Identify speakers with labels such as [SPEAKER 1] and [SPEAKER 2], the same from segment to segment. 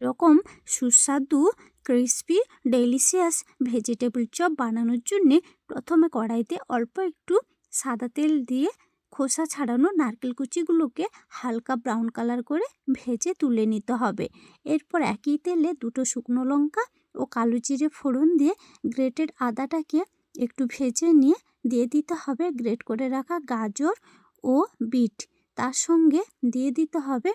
[SPEAKER 1] এরকম সুস্বাদু crispy delicious vegetable chop বানানোর জন্যে প্রথমে কড়াইতে অল্প একটু সাদা তেল দিয়ে খোসা ছাড়ানো নারকেল কুচিগুলোকে হালকা ব্রাউন কালার করে ভেজে তুলে নিতে হবে। এরপর একই তেলে দুটো শুকনো লঙ্কা ও কালো জিরে ফোড়ন দিয়ে গ্রেটেড আদাটাকে একটু ভেজে নিয়ে দিয়ে দিতে হবে গ্রেট করে রাখা গাজর ও বিট। তার সঙ্গে দিয়ে দিতে হবে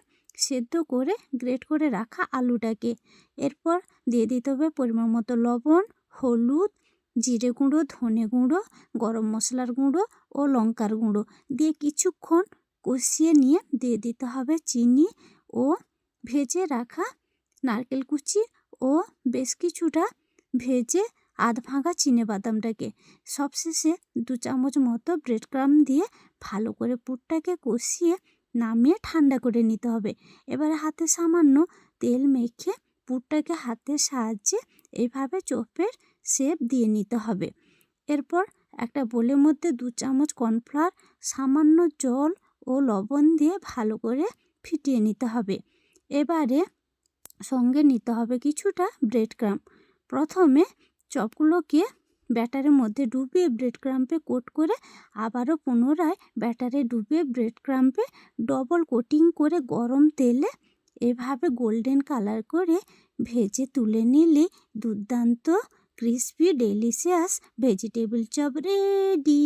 [SPEAKER 1] সেদ্ধ করে গ্রেট করে রাখা আলুটাকে। এরপর দিয়ে দিতে হবে পরিমাণ মতো লবণ, হলুদ, জিরে গুঁড়ো, ধনে গুঁড়ো, গরম মশলার গুঁড়ো ও লঙ্কার গুঁড়ো দিয়ে কিছুক্ষণ কষিয়ে নিয়ে দিয়ে দিতে হবে চিনি ও ভেজে রাখা নারকেল কুচি ও বেশ কিছুটা ভেজে আধ ভাঙা চিনেবাদামটাকে। সবশেষে 2 চামচ মতো ব্রেড ক্রাম্ব দিয়ে ভালো করে পুরটাকে কষিয়ে নামিয়ে ঠান্ডা করে নিতে হবে। এবারে হাতে সামান্য তেল মেখে পুরটাকে হাতের সাহায্যে এইভাবে চপের শেপ দিয়ে নিতে হবে। এরপর একটা বোলের মধ্যে 2 চামচ কর্নফ্লাওয়ার, সামান্য জল ও লবণ দিয়ে ভালো করে ফিটিয়ে নিতে হবে। এবারে সঙ্গে নিতে হবে কিছুটা ব্রেড ক্রাম্ব। প্রথমে চপগুলোকে ব্যাটারের মধ্যে ডুবিয়ে ব্রেড ক্রাম্বে কোট করে আবারও পুনরায় ব্যাটারে ডুবিয়ে ব্রেড ক্রাম্বে ডবল কোটিং করে গরম তেলে এভাবে গোল্ডেন কালার করে ভেজে তুলে নিলে দুর্দান্ত crispy delicious vegetable chop ready.